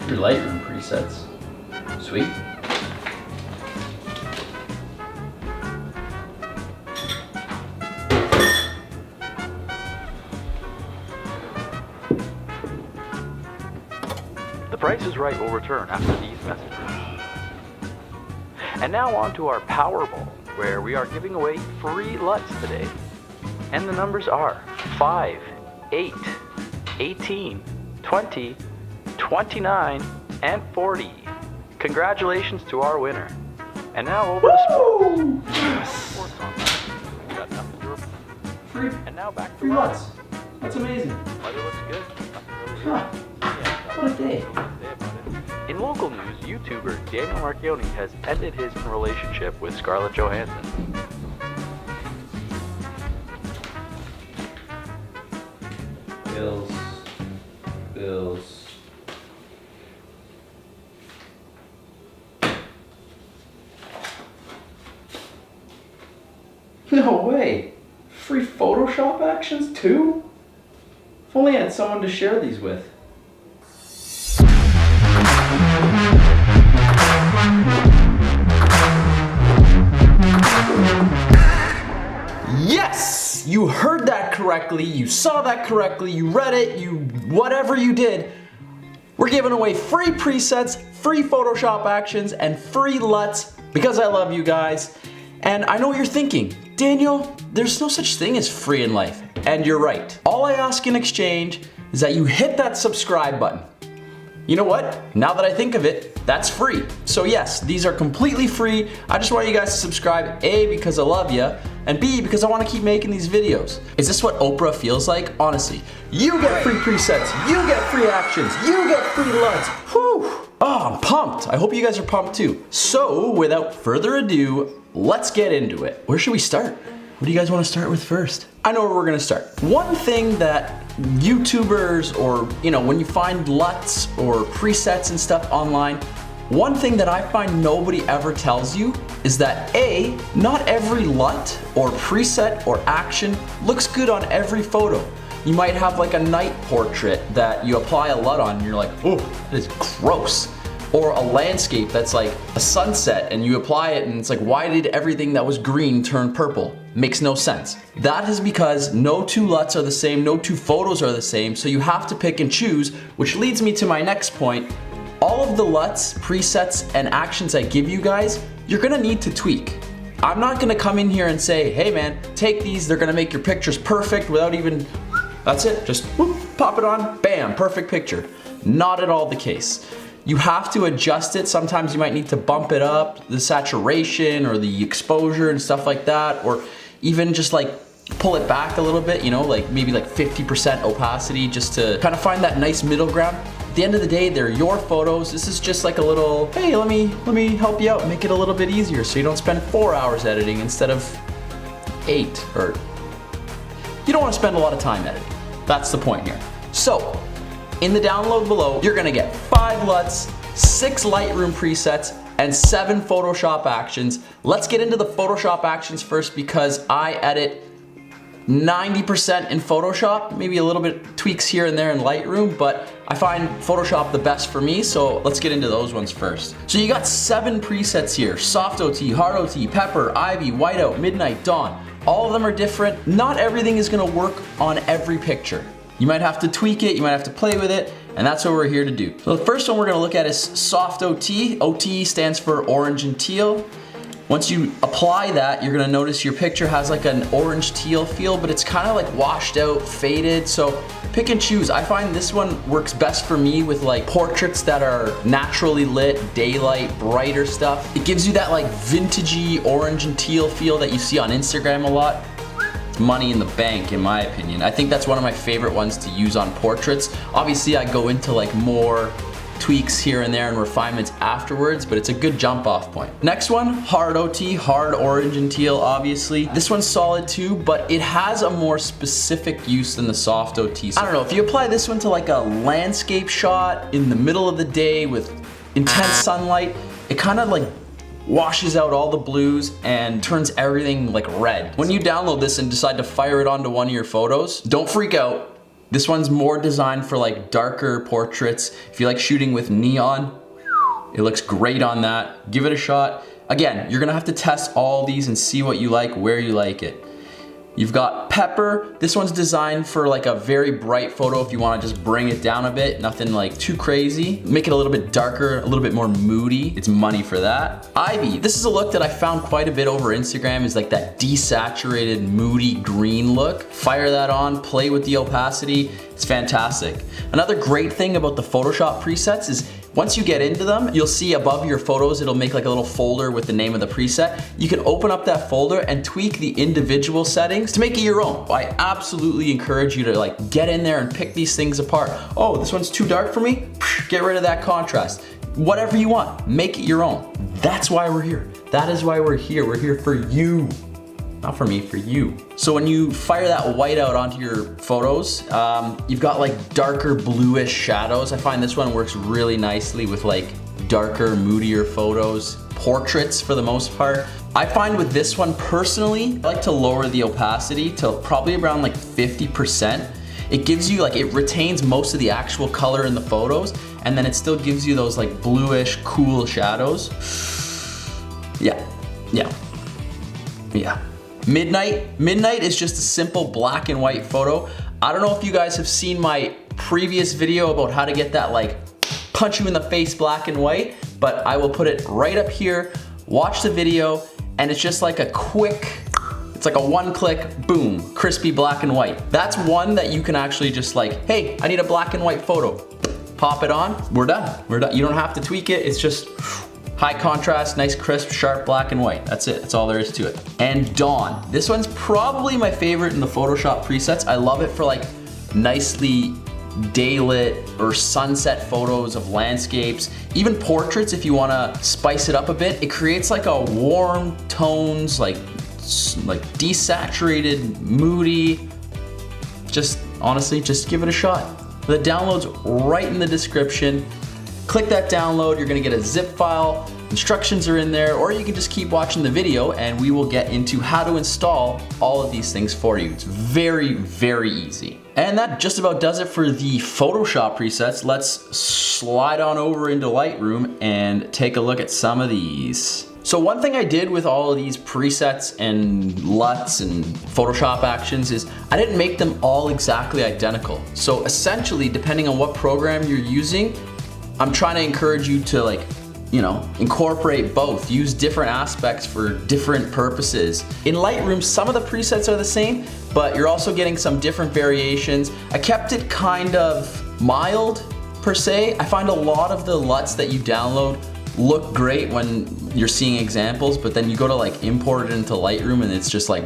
free Lightroom presets. Sweet. The Price is Right will return after these messages. And now on to our Powerball, where we are giving away free LUTs today. And the numbers are 5, 8, 18, 20, 29, and 40. Congratulations to our winner. And now over to sports. Sports online. We got nothing to report. Free. And now back to Free LUTs. That's amazing. Weather looks good. Nothing really Huh. What a day. In local news, YouTuber Daniel Marchioni has ended his relationship with Scarlett Johansson. Bills. No way! Free Photoshop actions too? If only I had someone to share these with. Yes! You heard that correctly, you saw that correctly, you read it, whatever you did. We're giving away free presets, free Photoshop actions, and free LUTs because I love you guys. And I know what you're thinking, Daniel, there's no such thing as free in life. And you're right. All I ask in exchange is that you hit that subscribe button. You know what? Now that I think of it, that's free. So yes, these are completely free. I just want you guys to subscribe, A, because I love you, and B, because I want to keep making these videos. Is this what Oprah feels like? Honestly, you get free presets, you get free actions, you get free LUTs. Whew! Oh, I'm pumped. I hope you guys are pumped too. So without further ado, let's get into it. Where should we start? What do you guys want to start with first? I know where we're gonna start. One thing that YouTubers or, when you find LUTs or presets and stuff online, one thing that I find nobody ever tells you is that A, not every LUT or preset or action looks good on every photo. You might have like a night portrait that you apply a LUT on and you're like, oh, that is gross. Or a landscape that's like a sunset and you apply it and it's like, why did everything that was green turn purple? Makes no sense. That is because no two LUTs are the same, no two photos are the same, so you have to pick and choose, which leads me to my next point. All of the LUTs, presets, and actions I give you guys, you're gonna need to tweak. I'm not gonna come in here and say, hey man, take these, they're gonna make your pictures perfect without even, that's it, just whoop, pop it on, bam, perfect picture. Not at all the case. You have to adjust it. Sometimes you might need to bump it up, the saturation or the exposure and stuff like that, or even just like pull it back a little bit, like maybe like 50% opacity just to kind of find that nice middle ground. At the end of the day, they're your photos. This is just like a little, hey, let me help you out, make it a little bit easier so you don't spend 4 hours editing instead of 8, or you don't want to spend a lot of time editing. That's the point here. So, in the download below, you're gonna get 5 LUTs, 6 Lightroom presets, and 7 Photoshop actions. Let's get into the Photoshop actions first because I edit 90% in Photoshop, maybe a little bit tweaks here and there in Lightroom, but I find Photoshop the best for me, so let's get into those ones first. So you got 7 presets here: Soft OT, Hard OT, Pepper, Ivy, Whiteout, Midnight, Dawn. All of them are different. Not everything is gonna work on every picture. You might have to tweak it, you might have to play with it, and that's what we're here to do. So the first one we're gonna look at is Soft OT. OT stands for orange and teal. Once you apply that, you're gonna notice your picture has like an orange teal feel, but it's kind of like washed out, faded, so pick and choose. I find this one works best for me with like portraits that are naturally lit, daylight, brighter stuff. It gives you that like vintagey orange and teal feel that you see on Instagram a lot. Money in the bank, in my opinion. I think that's one of my favorite ones to use on portraits. Obviously, I go into like more tweaks here and there and refinements afterwards, but it's a good jump off point. Next one, Hard OT, hard orange and teal, obviously. This one's solid too, but it has a more specific use than the Soft OT. So I don't know, if you apply this one to like a landscape shot in the middle of the day with intense sunlight, it kind of like washes out all the blues and turns everything like red. When you download this and decide to fire it onto one of your photos, don't freak out. This one's more designed for like darker portraits. If you like shooting with neon, it looks great on that. Give it a shot. Again, you're gonna have to test all these and see what you like, where you like it. You've got Pepper. This one's designed for like a very bright photo if you wanna just bring it down a bit, nothing like too crazy. Make it a little bit darker, a little bit more moody. It's money for that. Ivy, this is a look that I found quite a bit over Instagram, is like that desaturated, moody green look. Fire that on, play with the opacity. It's fantastic. Another great thing about the Photoshop presets is once you get into them, you'll see above your photos, it'll make like a little folder with the name of the preset. You can open up that folder and tweak the individual settings to make it your own. I absolutely encourage you to like get in there and pick these things apart. Oh, this one's too dark for me? Get rid of that contrast. Whatever you want, make it your own. That's why we're here. That is why we're here. We're here for you. Not for me, for you. So when you fire that white out onto your photos, you've got like darker bluish shadows. I find this one works really nicely with like darker, moodier photos, portraits for the most part. I find with this one personally, I like to lower the opacity to probably around like 50%. It gives you like, it retains most of the actual color in the photos, and then it still gives you those like bluish, cool shadows. Yeah. Midnight is just a simple black and white photo. I don't know if you guys have seen my previous video about how to get that like punch you in the face black and white, but I will put it right up here. Watch the video, and it's just like a quick, it's like a one-click, boom, crispy black and white. That's one that you can actually just like, hey, I need a black and white photo. Pop it on, we're done. You don't have to tweak it, it's just high contrast, nice crisp, sharp black and white. That's it, that's all there is to it. And Dawn, this one's probably my favorite in the Photoshop presets. I love it for like nicely daylit or sunset photos of landscapes, even portraits if you wanna spice it up a bit. It creates like a warm tones, like desaturated, moody. Just honestly, just give it a shot. The download's right in the description. Click that download, you're gonna get a zip file, instructions are in there, or you can just keep watching the video and we will get into how to install all of these things for you. It's very, very easy. And that just about does it for the Photoshop presets. Let's slide on over into Lightroom and take a look at some of these. So one thing I did with all of these presets and LUTs and Photoshop actions is I didn't make them all exactly identical. So essentially, depending on what program you're using, I'm trying to encourage you to like, you know, incorporate both, use different aspects for different purposes. In Lightroom, some of the presets are the same, but you're also getting some different variations. I kept it kind of mild per se. I find a lot of the LUTs that you download look great when you're seeing examples, but then you go to like import it into Lightroom and it's just like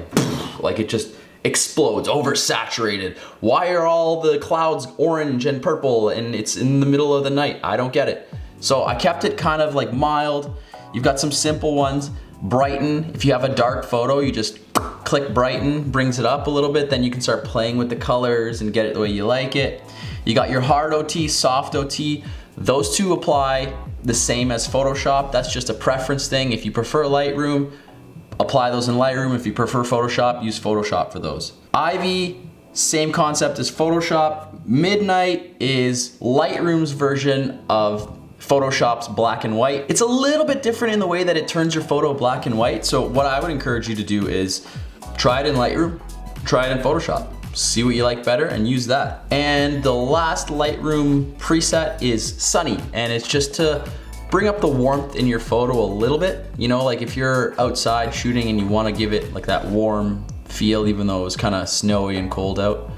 it just explodes, oversaturated. Why are all the clouds orange and purple and it's in the middle of the night? I don't get it. So I kept it kind of like mild. You've got some simple ones. Brighten, if you have a dark photo, you just click brighten, brings it up a little bit, then you can start playing with the colors and get it the way you like it. You got your hard OT, soft OT. Those two apply the same as Photoshop. That's just a preference thing. If you prefer Lightroom, apply those in Lightroom. If you prefer Photoshop, use Photoshop for those. Ivy, same concept as Photoshop. Midnight is Lightroom's version of Photoshop's black and white. It's a little bit different in the way that it turns your photo black and white. So what I would encourage you to do is try it in Lightroom, try it in Photoshop. See what you like better and use that. And the last Lightroom preset is Sunny, and it's just to bring up the warmth in your photo a little bit. You know, like if you're outside shooting and you want to give it like that warm feel, even though it was kind of snowy and cold out,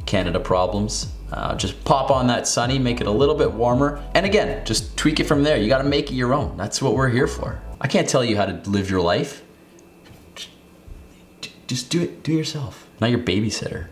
Canada problems. Just pop on that Sunny, make it a little bit warmer. And again, just tweak it from there. You got to make it your own. That's what we're here for. I can't tell you how to live your life. Just do it yourself. Not your babysitter.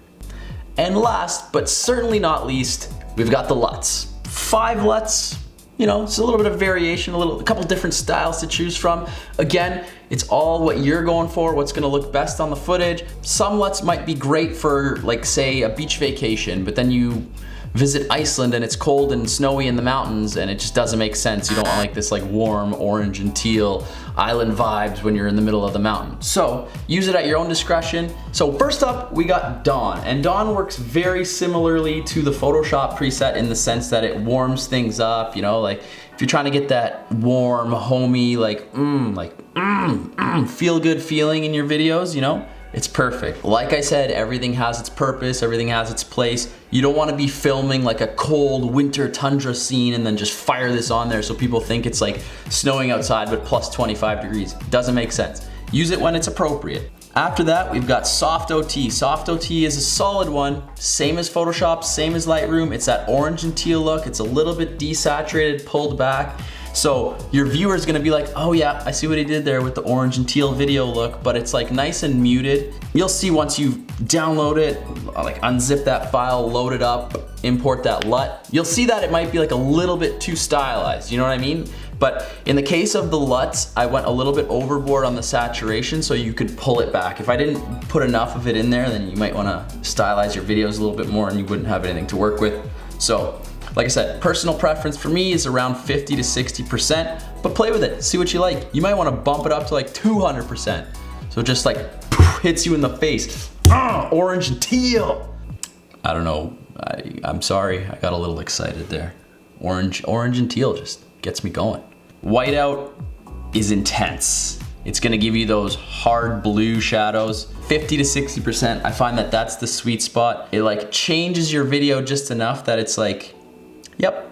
And last, but certainly not least, we've got the LUTs. 5 LUTs, you know, it's a little bit of variation, a couple different styles to choose from. Again, it's all what you're going for, what's gonna look best on the footage. Some LUTs might be great for, like, say, a beach vacation, but then you visit Iceland and it's cold and snowy in the mountains and it just doesn't make sense. You don't want like this like warm orange and teal island vibes when you're in the middle of the mountain. So use it at your own discretion. So first up, we got Dawn, and Dawn works very similarly to the Photoshop preset in the sense that it warms things up, you know, like if you're trying to get that warm, homey, feel good feeling in your videos, you know, it's perfect. Like I said, everything has its purpose, everything has its place. You don't want to be filming like a cold winter tundra scene and then just fire this on there so people think it's like snowing outside but plus 25 degrees. Doesn't make sense. Use it when it's appropriate. After that, we've got Soft OT. Soft OT is a solid one, same as Photoshop, same as Lightroom. It's that orange and teal look. It's a little bit desaturated, pulled back. So your viewer is gonna be like, oh yeah, I see what he did there with the orange and teal video look, but it's like nice and muted. You'll see once you download it, like unzip that file, load it up, import that LUT, you'll see that it might be like a little bit too stylized, you know what I mean? But in the case of the LUTs, I went a little bit overboard on the saturation so you could pull it back. If I didn't put enough of it in there, then you might wanna stylize your videos a little bit more and you wouldn't have anything to work with. So, like I said, personal preference for me is around 50 to 60%, but play with it, see what you like. You might wanna bump it up to like 200%. So it just like poof, hits you in the face. Orange and teal. I don't know, I'm sorry, I got a little excited there. Orange and teal just gets me going. Whiteout is intense. It's gonna give you those hard blue shadows. 50 to 60%, I find that that's the sweet spot. It like changes your video just enough that it's like, yep,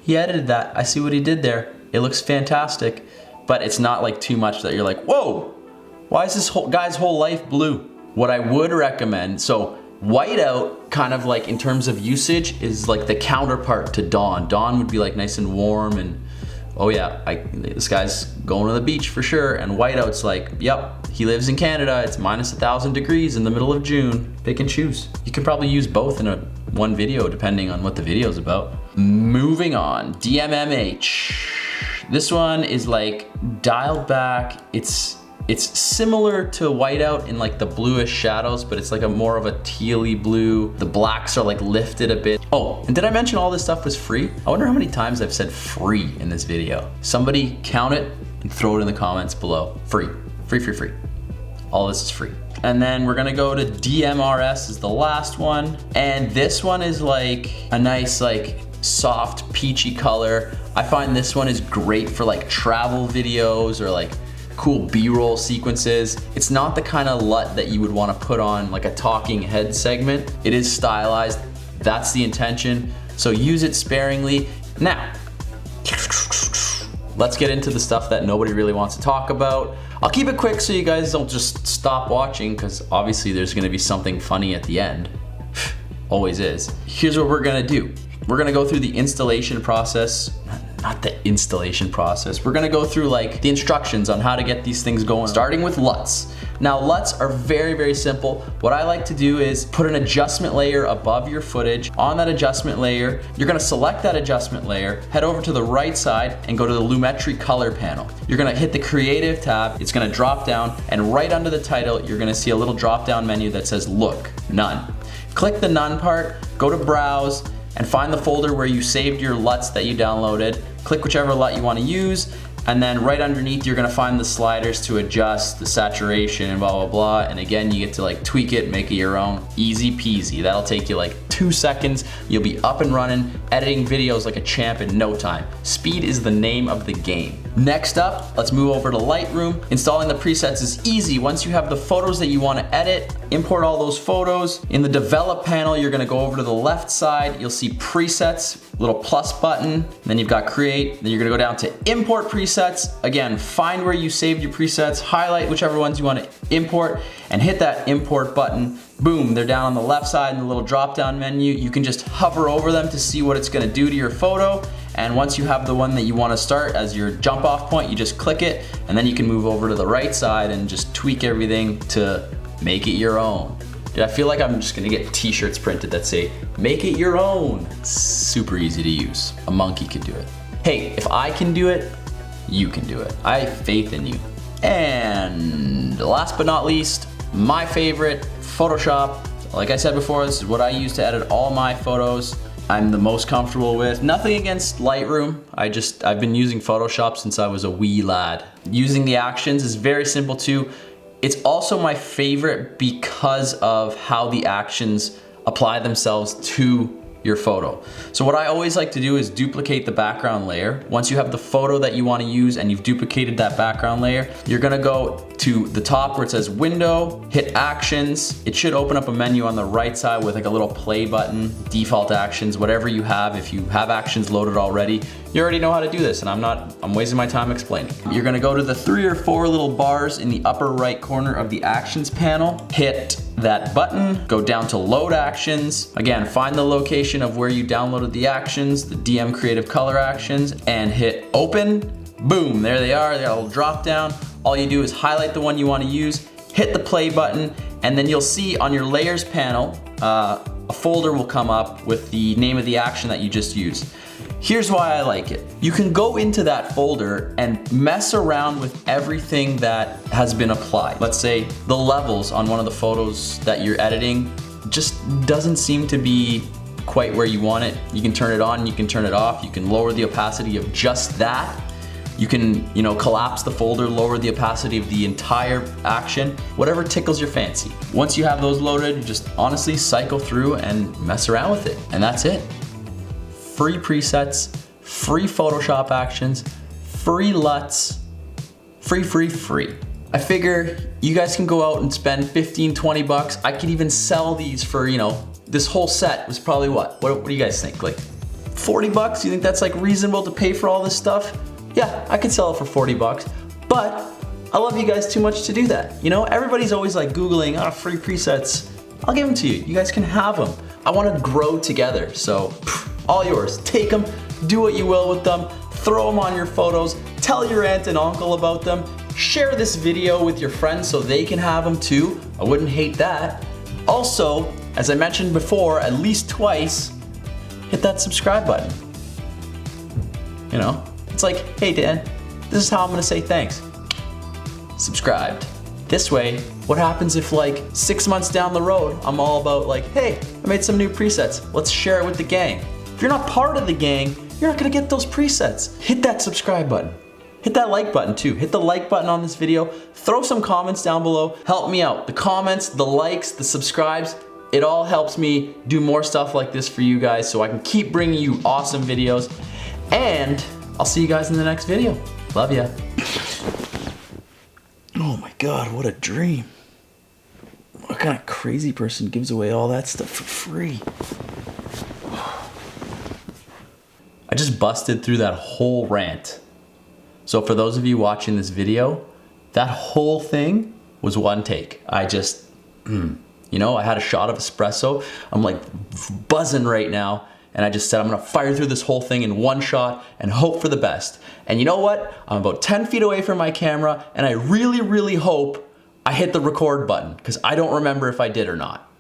he edited that. I see what he did there. It looks fantastic, but it's not like too much that you're like, whoa, why is this guy's whole life blue? What I would recommend, so whiteout kind of like in terms of usage is like the counterpart to Dawn. Dawn would be like nice and warm and oh yeah, this guy's going to the beach for sure. And whiteout's like, yep, he lives in Canada. It's minus 1,000 degrees in the middle of June. Pick and choose. You could probably use both in one video depending on what the video's about. Moving on, DMMH. This one is like dialed back. It's similar to whiteout in like the bluish shadows, but it's like a more of a tealy blue. The blacks are like lifted a bit. Oh, and did I mention all this stuff was free? I wonder how many times I've said free in this video. Somebody count it and throw it in the comments below. Free, free, free, free. All this is free. And then we're gonna go to DMRS is the last one. And this one is like a nice like soft peachy color. I find this one is great for like travel videos or like cool B-roll sequences. It's not the kind of LUT that you would want to put on like a talking head segment. It is stylized. That's the intention. So use it sparingly. Now, let's get into the stuff that nobody really wants to talk about. I'll keep it quick so you guys don't just stop watching because obviously there's going to be something funny at the end. Always is. Here's what we're going to do. We're going to go through the installation process. Not the installation process. We're gonna go through like the instructions on how to get these things going, starting with LUTs. Now LUTs are very, very simple. What I like to do is put an adjustment layer above your footage. On that adjustment layer, you're gonna select that adjustment layer, head over to the right side and go to the Lumetri color panel. You're gonna hit the creative tab, it's gonna drop down, and right under the title, you're gonna see a little drop down menu that says look, none. Click the none part, go to browse, and find the folder where you saved your LUTs that you downloaded. Click whichever LUT you want to use, and then right underneath you're gonna find the sliders to adjust the saturation and blah, blah, blah. And again, you get to like tweak it, make it your own. Easy peasy. That'll take you like 2 seconds. You'll be up and running, editing videos like a champ in no time. Speed is the name of the game. Next up, let's move over to Lightroom. Installing the presets is easy. Once you have the photos that you want to edit, import all those photos. In the develop panel, you're gonna go over to the left side. You'll see presets, little plus button. Then you've got create. Then you're gonna go down to import presets. Again, find where you saved your presets, highlight whichever ones you want to import, and hit that import button. Boom, they're down on the left side in the little drop down menu. You can just hover over them to see what it's gonna do to your photo. And once you have the one that you wanna start as your jump off point, you just click it, and then you can move over to the right side and just tweak everything to make it your own. Dude, I feel like I'm just gonna get t-shirts printed that say, make it your own. It's super easy to use. A monkey could do it. Hey, if I can do it, you can do it. I have faith in you. And last but not least, my favorite, Photoshop. Like I said before, this is what I use to edit all my photos. I'm the most comfortable with. Nothing against Lightroom. I've been using Photoshop since I was a wee lad. Using the actions is very simple too. It's also my favorite because of how the actions apply themselves to your photo. So what I always like to do is duplicate the background layer. Once you have the photo that you want to use and you've duplicated that background layer, you're gonna go to the top where it says window, hit actions. It should open up a menu on the right side with like a little play button, default actions, whatever you have. If you have actions loaded already, you already know how to do this, and I'm wasting my time explaining. You're gonna go to the 3 or 4 little bars in the upper right corner of the actions panel, hit that button, go down to load actions. Again, find the location of where you downloaded the actions, the DM Creative Color actions, and hit open. Boom, there they are, they got a little drop down. All you do is highlight the one you wanna use, hit the play button, and then you'll see on your layers panel, a folder will come up with the name of the action that you just used. Here's why I like it. You can go into that folder and mess around with everything that has been applied. Let's say the levels on one of the photos that you're editing just doesn't seem to be quite where you want it. You can turn it on, you can turn it off, you can lower the opacity of just that. You can, collapse the folder, lower the opacity of the entire action, whatever tickles your fancy. Once you have those loaded, you just honestly cycle through and mess around with it, and that's it. Free presets, free Photoshop actions, free LUTs, free. I figure you guys can go out and spend 15, 20 bucks. I could even sell these for, this whole set was probably what do you guys think? Like 40 bucks? You think that's like reasonable to pay for all this stuff? Yeah, I could sell it for 40 bucks, but I love you guys too much to do that. Everybody's always like Googling, free presets. I'll give them to you. You guys can have them. I want to grow together, so all yours. Take them, do what you will with them, throw them on your photos, tell your aunt and uncle about them, share this video with your friends so they can have them too. I wouldn't hate that. Also, as I mentioned before, at least twice, hit that subscribe button. It's like, hey Dan, this is how I'm gonna say thanks. Subscribed. This way, what happens if like 6 months down the road, I'm all about like, hey, I made some new presets, let's share it with the gang. If you're not part of the gang, you're not gonna get those presets. Hit that subscribe button. Hit that like button too. Hit the like button on this video. Throw some comments down below. Help me out. The comments, the likes, the subscribes, it all helps me do more stuff like this for you guys so I can keep bringing you awesome videos. And I'll see you guys in the next video. Love ya. Oh my God, what a dream. What kind of crazy person gives away all that stuff for free? I just busted through that whole rant. So for those of you watching this video, that whole thing was one take. I just, I had a shot of espresso. I'm like buzzing right now. And I just said, I'm gonna fire through this whole thing in one shot and hope for the best. And you know what? I'm about 10 feet away from my camera and I really, really hope I hit the record button because I don't remember if I did or not.